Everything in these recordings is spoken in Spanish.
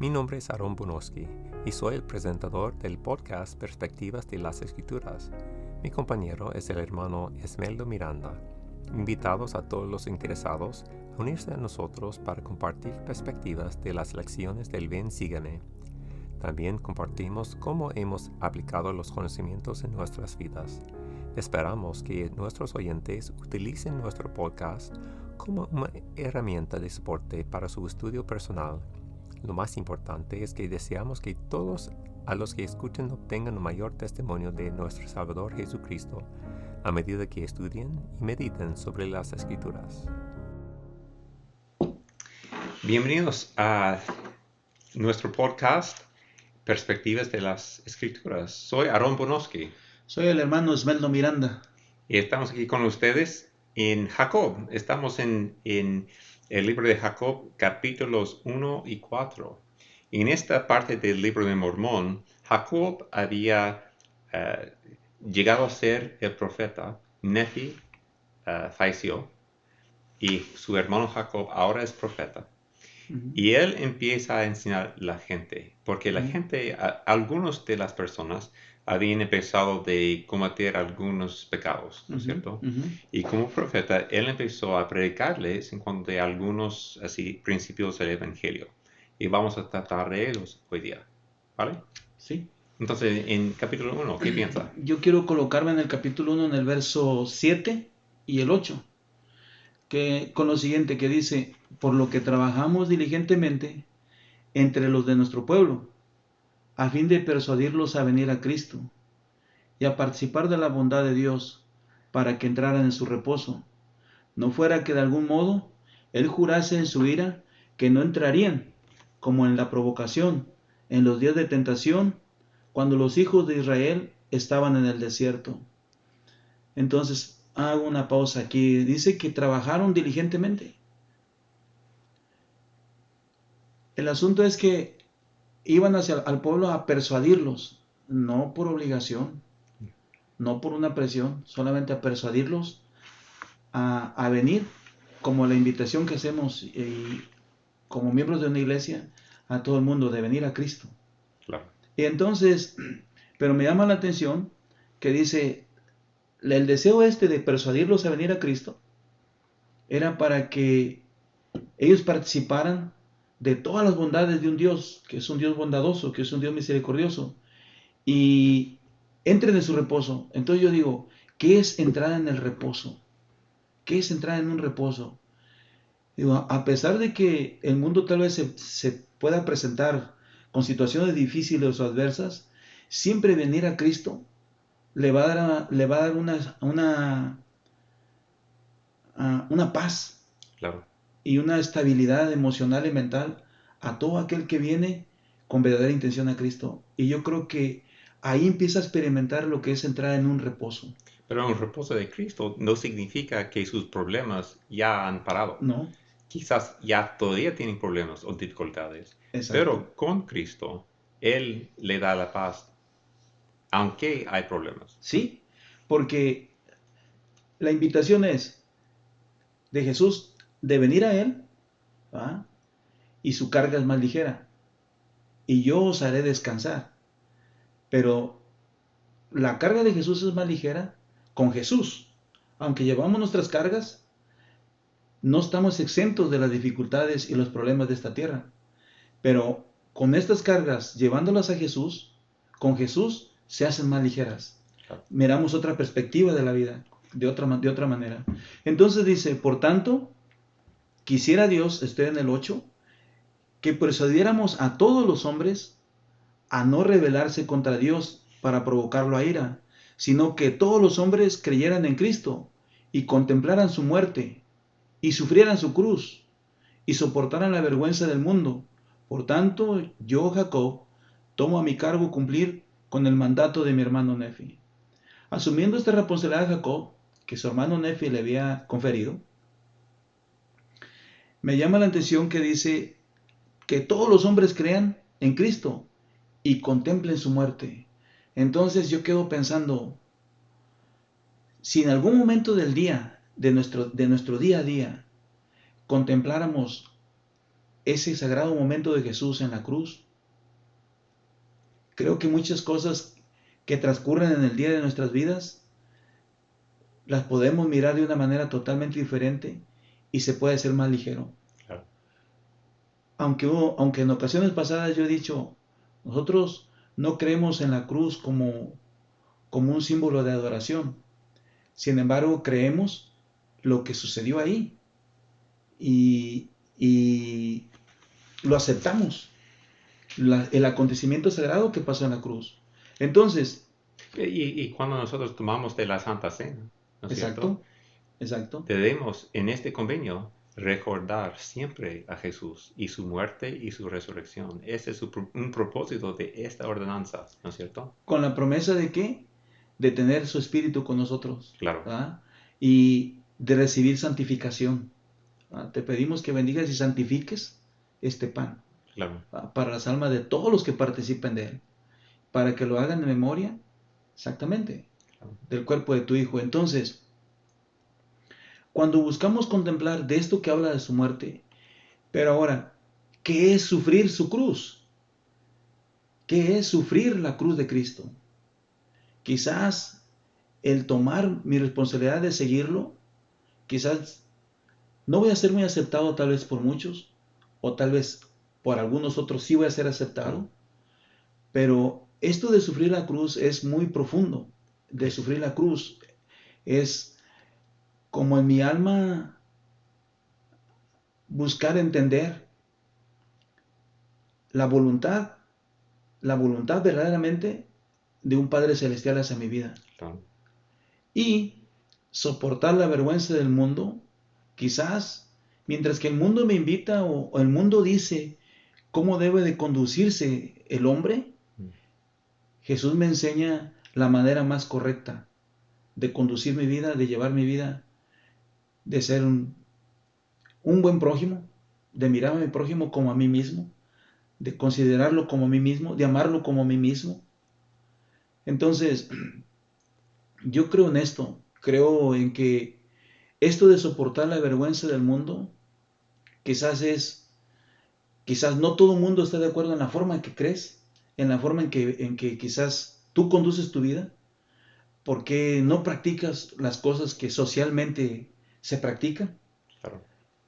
Mi nombre es Aaron Bonoski y soy el presentador del podcast Perspectivas de las Escrituras. Mi compañero es el hermano Esmeldo Miranda. Invitados a todos los interesados a unirse a nosotros para compartir perspectivas de las lecciones del Ven Sígueme. También compartimos cómo hemos aplicado los conocimientos en nuestras vidas. Esperamos que nuestros oyentes utilicen nuestro podcast como una herramienta de soporte para su estudio personal. Lo más importante es que deseamos que todos a los que escuchen obtengan un mayor testimonio de nuestro Salvador Jesucristo a medida que estudien y mediten sobre las Escrituras. Bienvenidos a nuestro podcast Perspectivas de las Escrituras. Soy Aaron Bonoski. Soy el hermano Esmeldo Miranda. Y estamos aquí con ustedes en Jacob. Estamos en el libro de Jacob, capítulos 1 y 4. Y en esta parte del libro de Mormón, Jacob había llegado a ser el profeta. Nefi falleció y su hermano Jacob ahora es profeta. Y él empieza a enseñar a la gente, porque la gente, algunos de las personas habían empezado de cometer algunos pecados, ¿no es cierto? Y como profeta, él empezó a predicarles en cuanto a algunos así principios del Evangelio. Y vamos a tratar de ellos hoy día, ¿vale? Sí. Entonces, en capítulo 1, ¿qué piensa? Yo quiero colocarme en el capítulo 1, en el verso 7 y el 8, que, con lo siguiente que dice: por lo que trabajamos diligentemente entre los de nuestro pueblo, a fin de persuadirlos a venir a Cristo y a participar de la bondad de Dios, para que entraran en su reposo. No fuera que de algún modo Él jurase en su ira que no entrarían, como en la provocación, en los días de tentación, cuando los hijos de Israel estaban en el desierto. Entonces, hago una pausa aquí. Dice que trabajaron diligentemente. El asunto es que iban al pueblo a persuadirlos, no por obligación, no por una presión, solamente a persuadirlos a venir, como la invitación que hacemos como miembros de una iglesia a todo el mundo, de venir a Cristo. Claro. Y entonces, pero me llama la atención que dice, el deseo de persuadirlos a venir a Cristo era para que ellos participaran de todas las bondades de un Dios, que es un Dios bondadoso, que es un Dios misericordioso, y entren en su reposo. Entonces yo digo, ¿qué es entrar en el reposo? ¿Qué es entrar en un reposo? Digo, a pesar de que el mundo tal vez se pueda presentar con situaciones difíciles o adversas, siempre venir a Cristo le va a dar una paz, Claro. Y una estabilidad emocional y mental a todo aquel que viene con verdadera intención a Cristo. Y yo creo que ahí empieza a experimentar lo que es entrar en un reposo. Pero un reposo de Cristo no significa que sus problemas ya han parado. No, Quizás ya todavía tienen problemas o dificultades, exacto. pero con Cristo, Él le da la paz, aunque hay problemas. Sí, porque la invitación es de Jesús de venir a Él, ¿va? Y su carga es más ligera. Y yo os haré descansar. Pero la carga de Jesús es más ligera con Jesús. Aunque llevamos nuestras cargas, no estamos exentos de las dificultades y los problemas de esta tierra. Pero con estas cargas, llevándolas a Jesús, con Jesús se hacen más ligeras. Claro. Miramos otra perspectiva de la vida, de otra manera. Entonces dice, por tanto, quisiera Dios, estoy en el 8, que persuadiéramos a todos los hombres a no rebelarse contra Dios para provocarlo a ira, sino que todos los hombres creyeran en Cristo y contemplaran su muerte y sufrieran su cruz y soportaran la vergüenza del mundo. Por tanto, yo, Jacob, tomo a mi cargo cumplir con el mandato de mi hermano Nefi. Asumiendo esta responsabilidad de Jacob, que su hermano Nefi le había conferido, me llama la atención que dice que todos los hombres crean en Cristo y contemplen su muerte. Entonces yo quedo pensando, si en algún momento del día, de nuestro día a día, contempláramos ese sagrado momento de Jesús en la cruz. Creo que muchas cosas que transcurren en el día de nuestras vidas las podemos mirar de una manera totalmente diferente y se puede hacer más ligero. Claro. Aunque en ocasiones pasadas yo he dicho, nosotros no creemos en la cruz como un símbolo de adoración. Sin embargo, creemos lo que sucedió ahí y lo aceptamos, el acontecimiento sagrado que pasó en la cruz. Entonces, Y cuando nosotros tomamos de la Santa Cena, ¿no es cierto? exacto. Debemos en este convenio recordar siempre a Jesús y su muerte y su resurrección. Ese es un propósito de esta ordenanza, ¿no es cierto? Con la promesa de ¿qué? De tener su espíritu con nosotros, Claro, ¿verdad? Y de recibir santificación. ¿Verdad? Te pedimos que bendigas y santifiques este pan, claro. ¿verdad? Para las almas de todos los que participen de él, para que lo hagan en memoria, exactamente, Claro. del cuerpo de tu Hijo. Entonces, cuando buscamos contemplar de esto que habla de su muerte, pero ahora, ¿qué es sufrir su cruz? ¿Qué es sufrir la cruz de Cristo? Quizás el tomar mi responsabilidad de seguirlo, quizás no voy a ser muy aceptado tal vez por muchos, o tal vez por algunos otros sí voy a ser aceptado, Claro. pero esto de sufrir la cruz es muy profundo. De sufrir la cruz es como en mi alma buscar entender la voluntad, la voluntad verdaderamente de un Padre Celestial hacia mi vida. Claro. Y soportar la vergüenza del mundo, quizás, mientras que el mundo me invita o el mundo dice cómo debe de conducirse el hombre, Mm. Jesús me enseña la manera más correcta de conducir mi vida, de llevar mi vida, de ser un buen prójimo, de mirar a mi prójimo como a mí mismo, de considerarlo como a mí mismo, de amarlo como a mí mismo. Entonces, yo creo en esto, creo en que esto de soportar la vergüenza del mundo, quizás no todo el mundo está de acuerdo en la forma en que crees, en la forma en que quizás tú conduces tu vida, porque no practicas las cosas que socialmente se practican, Claro.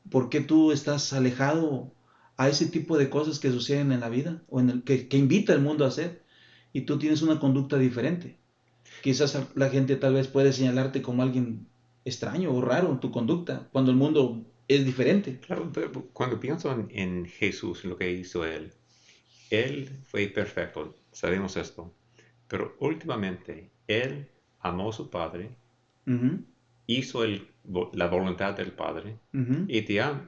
porque tú estás alejado a ese tipo de cosas que suceden en la vida o que invita el mundo a hacer y tú tienes una conducta diferente. Quizás la gente tal vez puede señalarte como alguien extraño o raro en tu conducta, cuando el mundo es diferente. Claro, pero cuando pienso en Jesús, en lo que hizo Él fue perfecto, sabemos esto, pero últimamente Él amó a su Padre, Ujú, hizo la voluntad del Padre ujú, y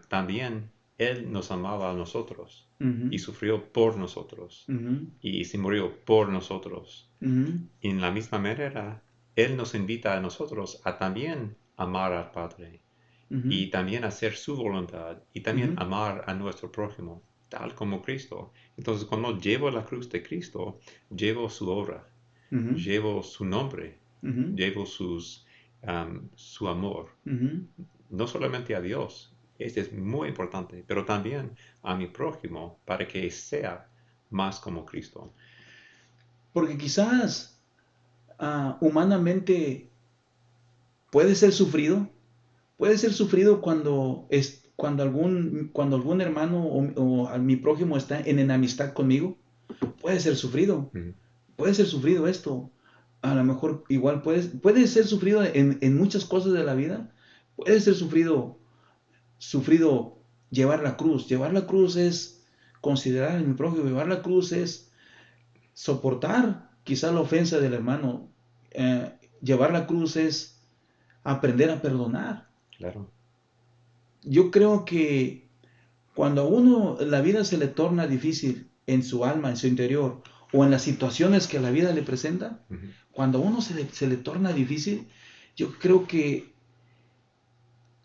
también Él nos amaba a nosotros y ujú, sufrió por nosotros ujú, y se murió por nosotros. ujú, Y en la misma manera, Él nos invita a nosotros a también amar al Padre ujú, y también hacer su voluntad y también ujú, amar a nuestro prójimo, tal como Cristo. Entonces, cuando llevo la cruz de Cristo, llevo su obra, ujú, llevo su nombre, ujú, llevo su amor, ujú. no solamente a Dios, este es muy importante, pero también a mi prójimo para que sea más como Cristo. Porque quizás humanamente puede ser sufrido cuando algún hermano o a mi prójimo está en enemistad conmigo, puede ser sufrido, Mm. puede ser sufrido esto. A lo mejor igual puede ser sufrido en muchas cosas de la vida, puede ser sufrido llevar la cruz. Llevar la cruz es considerar a mi prójimo, llevar la cruz es soportar quizá la ofensa del hermano. Llevar la cruz es aprender a perdonar. Claro. Yo creo que cuando a uno la vida se le torna difícil en su alma, en su interior, o en las situaciones que la vida le presenta, Ujú. cuando a uno se le torna difícil, yo creo que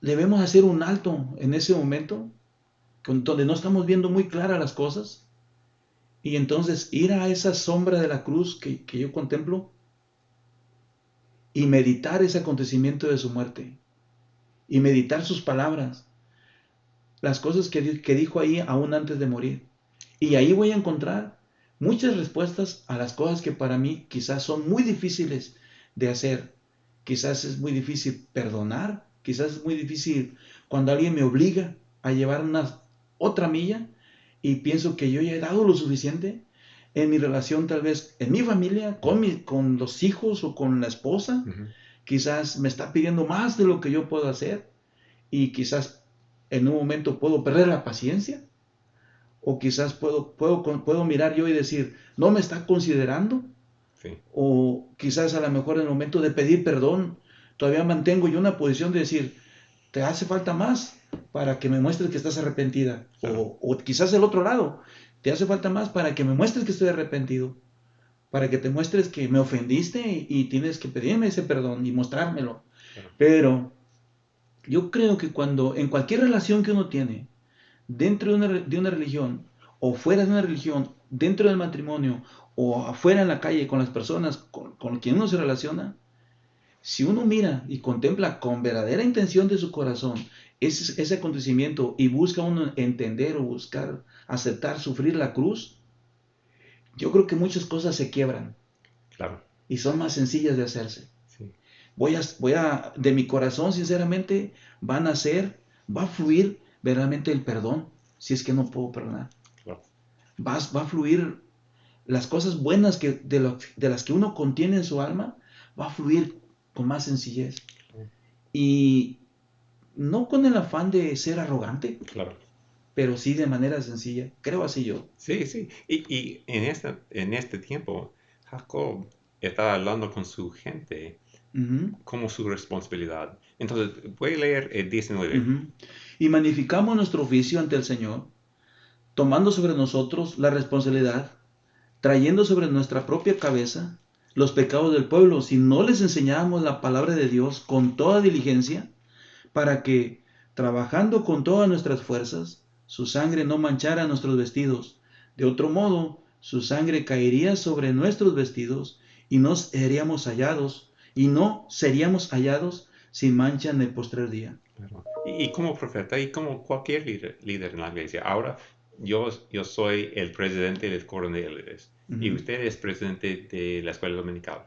debemos hacer un alto en ese momento, donde no estamos viendo muy claras las cosas, y entonces ir a esa sombra de la cruz que yo contemplo y meditar ese acontecimiento de su muerte, y meditar sus palabras. las cosas que dijo ahí aún antes de morir. Y ahí voy a encontrar muchas respuestas a las cosas que para mí quizás son muy difíciles de hacer. Quizás es muy difícil perdonar, quizás es muy difícil cuando alguien me obliga a llevar una otra milla y pienso que yo ya he dado lo suficiente en mi relación, tal vez en mi familia, con los hijos o con la esposa. Ujú. Quizás me está pidiendo más de lo que yo puedo hacer y quizás en un momento puedo perder la paciencia o quizás puedo mirar yo y decir, no me está considerando, Sí, o quizás a lo mejor en el momento de pedir perdón, todavía mantengo yo una posición de decir, te hace falta más para que me muestres que estás arrepentida, claro, o quizás el otro lado, te hace falta más para que me muestres que estoy arrepentido, para que te muestres que me ofendiste y tienes que pedirme ese perdón y mostrármelo. claro. Pero yo creo que cuando en cualquier relación que uno tiene, dentro de una religión o fuera de una religión, dentro del matrimonio o afuera en la calle con las personas con quien uno se relaciona, si uno mira y contempla con verdadera intención de su corazón ese acontecimiento y busca uno entender o buscar aceptar, sufrir la cruz, yo creo que muchas cosas se quiebran Claro, y son más sencillas de hacerse. sí, De mi corazón, sinceramente, va a fluir verdaderamente el perdón, si es que no puedo perdonar. claro. Va a fluir las cosas buenas de las que uno contiene en su alma, va a fluir con más sencillez. Y no con el afán de ser arrogante, Claro. pero sí de manera sencilla. Creo así yo. Sí, sí. Y en este tiempo, Jacob estaba hablando con su gente Ujú, como su responsabilidad. Entonces, voy a leer el 19. ujú. Y magnificamos nuestro oficio ante el Señor, tomando sobre nosotros la responsabilidad, trayendo sobre nuestra propia cabeza los pecados del pueblo, si no les enseñábamos la palabra de Dios con toda diligencia, para que, trabajando con todas nuestras fuerzas, su sangre no manchara nuestros vestidos. De otro modo, su sangre caería sobre nuestros vestidos y y no seríamos hallados sin mancha en el postrer día. Claro. Y como profeta y como cualquier líder en la iglesia. Ahora, yo soy el presidente del coro de líderes y Ujú, usted es presidente de la escuela dominical.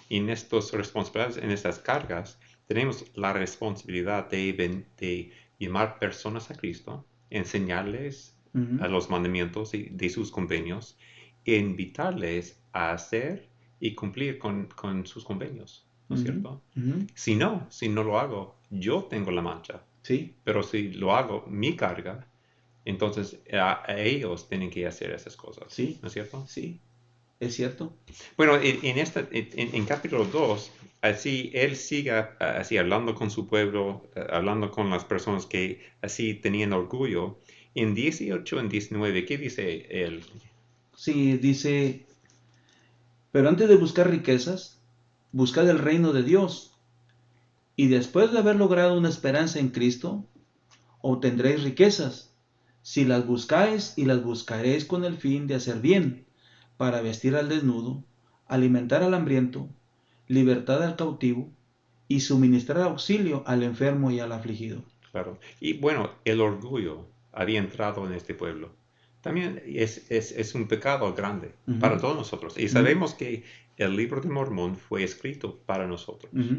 Y en estas responsabilidades, en estas cargas, tenemos la responsabilidad de llamar personas a Cristo, enseñarles ujú, a los mandamientos de sus convenios e invitarles a hacer y cumplir con sus convenios, ¿no es ujú, cierto? ujú. Si no lo hago, yo tengo la mancha. Sí, Pero si lo hago, mi carga, entonces a ellos tienen que hacer esas cosas, sí, ¿no es cierto? sí, es cierto. Bueno, en capítulo 2 así él sigue así hablando con su pueblo, hablando con las personas que así tenían orgullo. En 18 en 19, ¿qué dice él? Sí, dice, pero antes de buscar riquezas, buscad el reino de Dios, y después de haber logrado una esperanza en Cristo, obtendréis riquezas, si las buscáis y las buscaréis con el fin de hacer bien, para vestir al desnudo, alimentar al hambriento, libertad al cautivo, y suministrar auxilio al enfermo y al afligido. Claro. Y bueno, el orgullo había entrado en este pueblo. También es un pecado grande para Ujú, todos nosotros. Y ujú, sabemos que el libro de Mormón fue escrito para nosotros. ujú,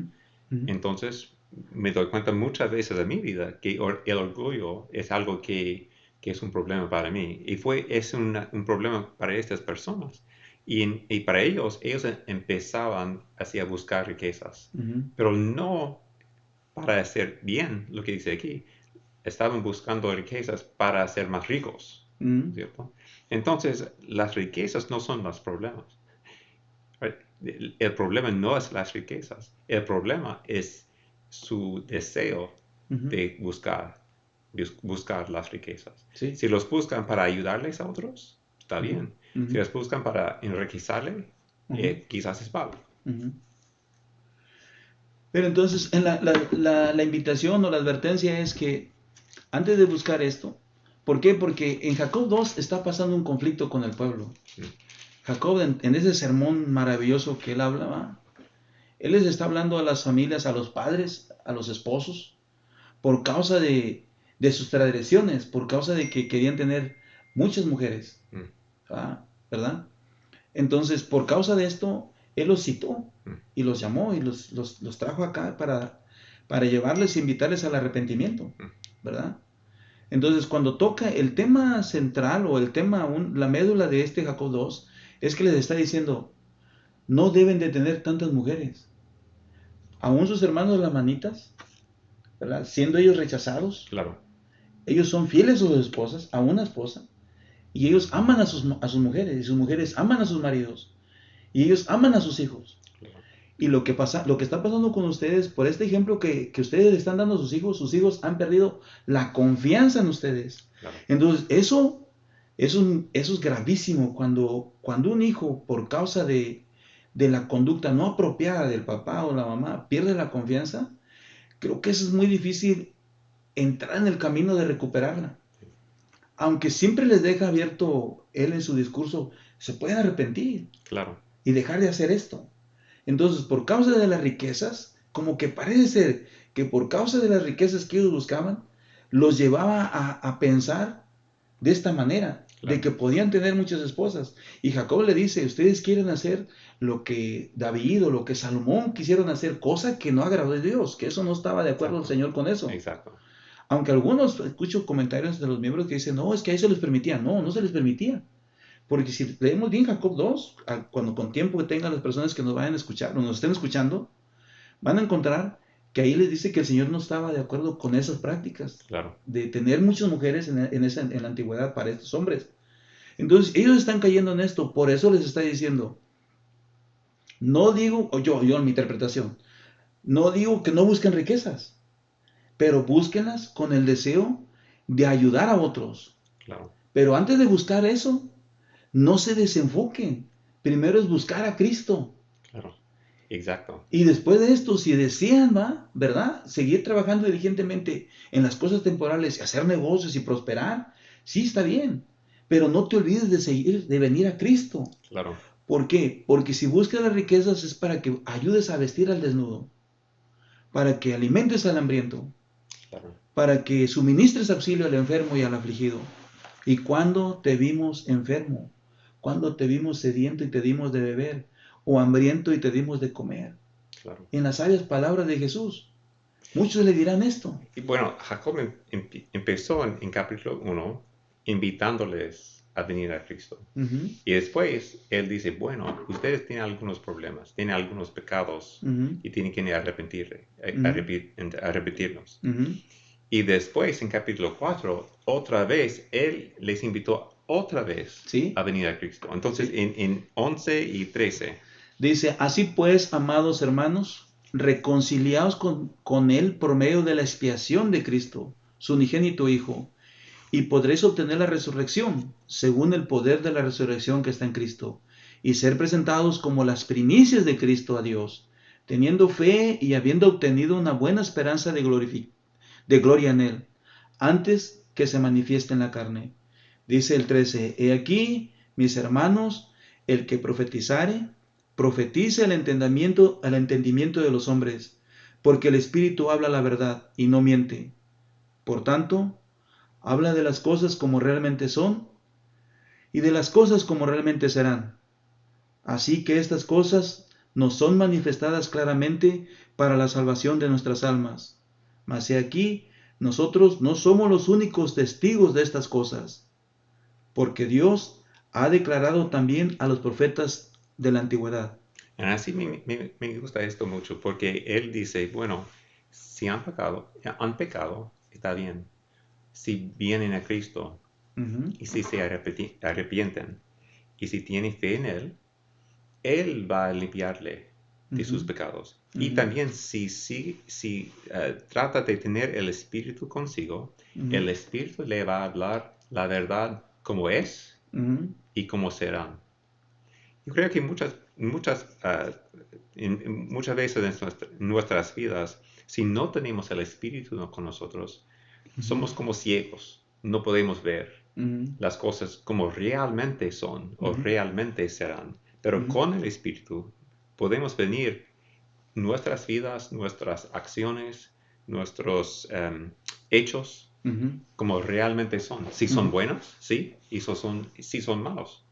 ujú, Entonces, me doy cuenta muchas veces en mi vida que el orgullo es algo que es un problema para mí. Y es un problema para estas personas. Y para ellos empezaban así a buscar riquezas. ujú, Pero no para hacer bien lo que dice aquí. Estaban buscando riquezas para ser más ricos, ujú, ¿cierto? Entonces, las riquezas no son los problemas. Right? El problema no es las riquezas, el problema es su deseo ujú. de buscar las riquezas. Sí. Si los buscan para ayudarles a otros, está Ujú, bien. ujú, Si los buscan para enriquecerle, ujú, quizás es malo. ujú. Pero entonces, la invitación o la advertencia es que antes de buscar esto, ¿por qué? Porque en Jacob 2 está pasando un conflicto con el pueblo. Mm, Jacob, en ese sermón maravilloso que él hablaba, él les está hablando a las familias, a los padres, a los esposos, por causa de sus transgresiones, por causa de que querían tener muchas mujeres, ¿verdad? Entonces, por causa de esto, Él los citó y los llamó y los trajo acá para llevarles e invitarles al arrepentimiento, ¿verdad? Entonces, cuando toca el tema central o el tema, la médula de este Jacob 2, es que les está diciendo, no deben de tener tantas mujeres. Aún sus hermanos lamanitas, ¿verdad? Siendo ellos rechazados, Claro. ellos son fieles a sus esposas, a una esposa, y ellos aman a sus mujeres, y sus mujeres aman a sus maridos, y ellos aman a sus hijos. Claro. Y lo que está pasando con ustedes, por este ejemplo que ustedes le están dando a sus hijos han perdido la confianza en ustedes. Claro. Entonces, eso es gravísimo cuando un hijo, por causa de la conducta no apropiada del papá o la mamá, pierde la confianza. Creo que eso es muy difícil entrar en el camino de recuperarla. Aunque siempre les deja abierto él en su discurso, se pueden arrepentir. Claro. Y dejar de hacer esto. Entonces, por causa de las riquezas, como que parece ser que por causa de las riquezas que ellos buscaban, los llevaba a pensar de esta manera, Claro. de que podían tener muchas esposas. Y Jacob le dice, ustedes quieren hacer lo que David o lo que Salomón quisieron hacer, cosa que no agradó a Dios, que eso no estaba de acuerdo. Exacto. El Señor con eso. Exacto. Aunque algunos, escucho comentarios de los miembros que dicen, no, es que a eso les permitía. No, no se les permitía. Porque si leemos bien Jacob 2, cuando con tiempo que tengan las personas que nos vayan a escuchar o nos estén escuchando, van a encontrar que ahí les dice que el Señor no estaba de acuerdo con esas prácticas. Claro. De tener muchas mujeres en la antigüedad para estos hombres. Entonces, ellos están cayendo en esto. Por eso les está diciendo, no digo, o yo en mi interpretación, no digo que no busquen riquezas, pero búsquenlas con el deseo de ayudar a otros. Claro. Pero antes de buscar eso, no se desenfoquen. Primero es buscar a Cristo. Claro. Exacto. Y después de esto, si desean, ¿verdad? Seguir trabajando diligentemente en las cosas temporales, hacer negocios y prosperar, sí está bien. Pero no te olvides de venir a Cristo. Claro. ¿Por qué? Porque si buscas las riquezas es para que ayudes a vestir al desnudo, para que alimentes al hambriento, Claro. para que suministres auxilio al enfermo y al afligido. ¿Y cuándo te vimos enfermo? ¿Cuándo te vimos sediento y te dimos de beber? ¿O hambriento y te dimos de comer? Claro. En las sabias palabras de Jesús. Muchos le dirán esto. Y bueno, Jacob empezó en capítulo 1 invitándoles a venir a Cristo. Y después él dice, bueno, ustedes tienen algunos problemas, tienen algunos pecados y tienen que arrepentirnos. Y después en capítulo 4, otra vez, él les invitó otra vez ¿Sí? a venir a Cristo. Entonces en 11 y 13. Dice, así pues, amados hermanos, reconciliaos con Él por medio de la expiación de Cristo, su unigénito Hijo, y podréis obtener la resurrección, según el poder de la resurrección que está en Cristo, y ser presentados como las primicias de Cristo a Dios, teniendo fe y habiendo obtenido una buena esperanza de gloria en Él, antes que se manifieste en la carne. Dice el 13, he aquí, mis hermanos, el que profetizare, profetice al entendimiento de los hombres, porque el Espíritu habla la verdad y no miente. Por tanto, habla de las cosas como realmente son y de las cosas como realmente serán. Así que estas cosas nos son manifestadas claramente para la salvación de nuestras almas. Mas he aquí, nosotros no somos los únicos testigos de estas cosas, porque Dios ha declarado también a los profetas de la antigüedad. Así me gusta esto mucho, porque él dice, bueno, si han pecado, está bien. Si vienen a Cristo y si se arrepienten y si tienen fe en Él va a limpiarle de sus pecados. Y también si trata de tener el Espíritu consigo, el Espíritu le va a hablar la verdad como es y como serán. Yo creo que muchas veces en nuestras vidas, si no tenemos el Espíritu con nosotros, somos como ciegos, no podemos ver las cosas como realmente son o realmente serán. Pero con el Espíritu podemos venir nuestras vidas, nuestras acciones, nuestros hechos Ujú, como realmente son. Si son ujú, buenos, sí, y si son malos.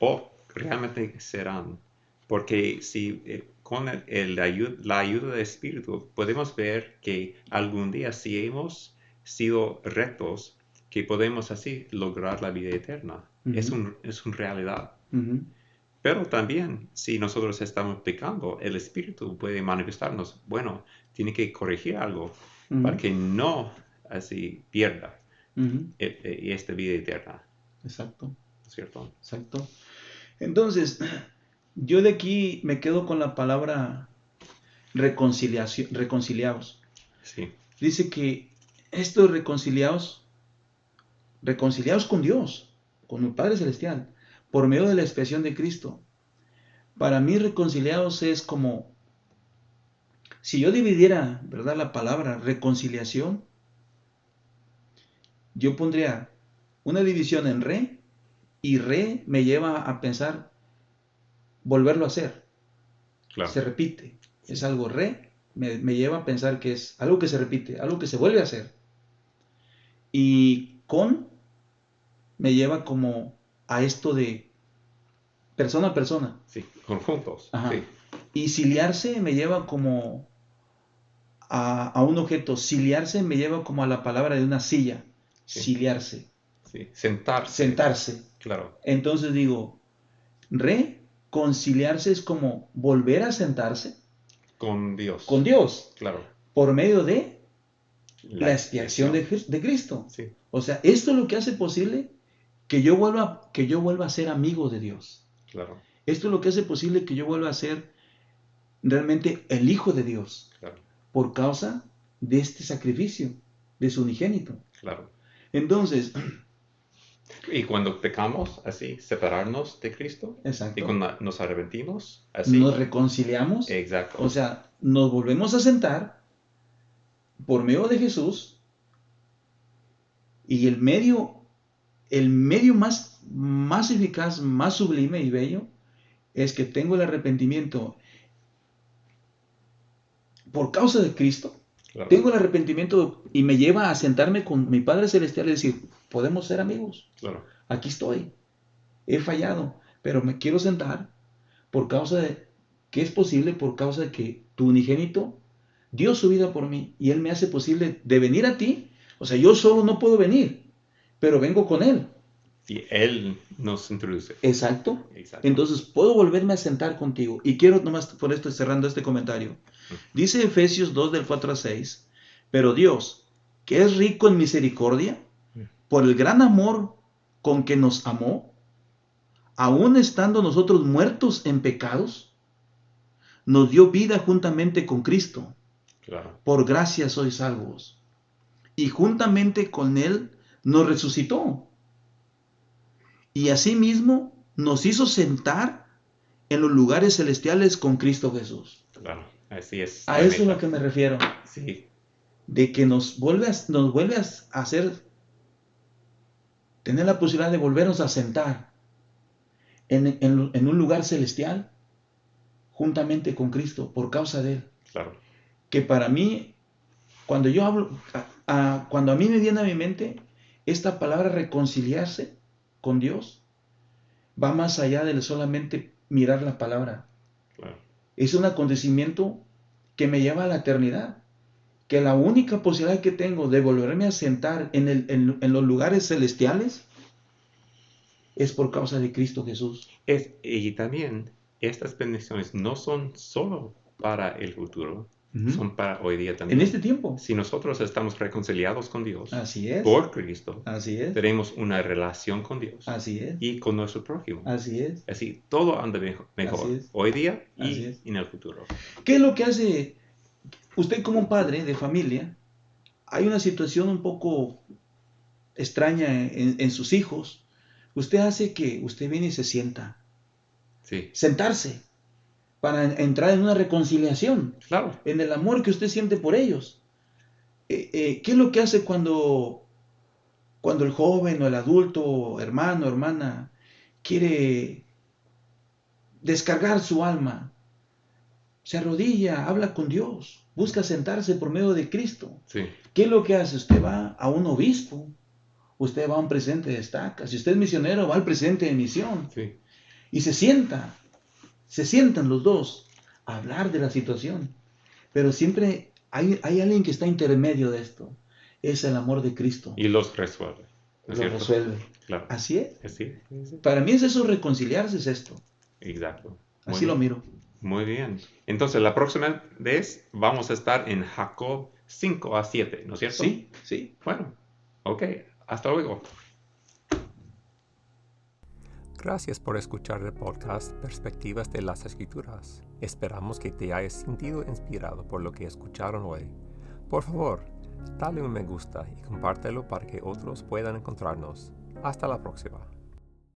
O realmente serán. Porque si con la ayuda del Espíritu podemos ver que algún día si hemos sido rectos, que podemos así lograr la vida eterna. ujú, Es una realidad. ujú, Pero también si nosotros estamos pecando, el Espíritu puede manifestarnos, bueno, tiene que corregir algo para ujú, que no así pierda ujú. esta vida eterna, ¿no Exacto, es cierto? exacto. Entonces, yo de aquí me quedo con la palabra reconciliación, reconciliados. Sí, Dice que estos reconciliados, reconciliados con Dios, con el Padre Celestial, por medio de la expiación de Cristo. Para mí reconciliados es como, si yo dividiera, ¿verdad? La palabra reconciliación, yo pondría una división en re, y re me lleva a pensar volverlo a hacer. claro, Se repite. Es sí, algo re, me lleva a pensar que es algo que se repite, algo que se vuelve a hacer. Y con me lleva como a esto de persona a persona. sí, conjuntos, sí, Ajá. Y ciliarse me lleva como a un objeto. Ciliarse me lleva como a la palabra de una silla. sí, Ciliarse. sí, sentarse, Sentarse. claro, Entonces digo, reconciliarse es como volver a sentarse con con Dios, Dios claro, por medio de la la expiación expiación, de Cristo. sí, O sea, esto es lo que hace posible que yo vuelva a ser amigo de Dios. claro, Esto es lo que hace posible que yo vuelva a ser realmente el Hijo de Dios claro, por causa de este sacrificio de su unigénito. claro. Entonces, Y cuando pecamos, así, separarnos de Cristo, y exacto, cuando nos arrepentimos, así, nos reconciliamos, o exacto, sea, nos volvemos a sentar por medio de Jesús y el medio más eficaz, más sublime y bello es que tengo el arrepentimiento por causa de Cristo. claro, Tengo el arrepentimiento y me lleva a sentarme con mi Padre Celestial y decir, podemos ser amigos. claro, Aquí estoy. He fallado, pero me quiero sentar por causa de que es posible, por causa de que tu unigénito dio su vida por mí y Él me hace posible de venir a ti. O sea, yo solo no puedo venir, pero vengo con Él. y Él nos introduce, Exacto. exacto, Entonces puedo volverme a sentar contigo. Y quiero nomás por esto cerrando este comentario. Dice Efesios 2 del 4 a 6, pero Dios, que es rico en misericordia, por el gran amor con que nos amó, aun estando nosotros muertos en pecados, nos dio vida juntamente con Cristo. claro, Por gracia sois salvos. Y juntamente con Él nos resucitó. Y asimismo nos hizo sentar en los lugares celestiales con Cristo Jesús. claro, así es A la eso es a lo meta, que me refiero. sí, De que nos vuelve a hacer, tener la posibilidad de volvernos a sentar en un lugar celestial juntamente con Cristo por causa de Él. claro, Que para mí, cuando yo hablo, cuando a mí me viene a mi mente esta palabra reconciliarse con Dios, va más allá de solamente mirar la palabra. claro, Es un acontecimiento que me lleva a la eternidad. Que la única posibilidad que tengo de volverme a sentar en los lugares celestiales es por causa de Cristo Jesús. y también estas bendiciones no son solo para el futuro, Ujú. son para hoy día En este también. tiempo. Si nosotros estamos reconciliados con Dios Así es. por Cristo, Así es. tenemos una relación con Dios Así es. y con nuestro prójimo. Así es. Así todo anda Así mejor es. hoy día Así y es. en el futuro. ¿Qué es lo que hace usted como un padre de familia? Hay una situación un poco extraña en sus hijos. Usted hace que usted viene y se sienta. Sí, Sentarse para entrar en una reconciliación, claro, en el amor que usted siente por ellos. ¿Qué es lo que hace cuando el joven o el adulto, hermano, hermana, quiere descargar su alma? se arrodilla, habla con Dios, busca sentarse por medio de Cristo. Sí. ¿Qué es lo que hace? Usted va a un obispo, usted va a un presidente de estaca, si usted es misionero, va al presidente de misión Sí. y se sientan los dos a hablar de la situación. Pero siempre hay alguien que está intermedio de esto, es el amor de Cristo. Y los resuelve. ¿No es Lo cierto? resuelve. Claro. Así es. Sí, sí, sí. Para mí es eso, reconciliarse es esto. Exacto. Muy Así lo bien. miro. Muy bien. Entonces, la próxima vez vamos a estar en Jacob 5 a 7, ¿no es cierto? Sí, sí. Bueno, ok. Hasta luego. Gracias por escuchar el podcast Perspectivas de las Escrituras. Esperamos que te hayas sentido inspirado por lo que escucharon hoy. Por favor, dale un me gusta y compártelo para que otros puedan encontrarnos. Hasta la próxima.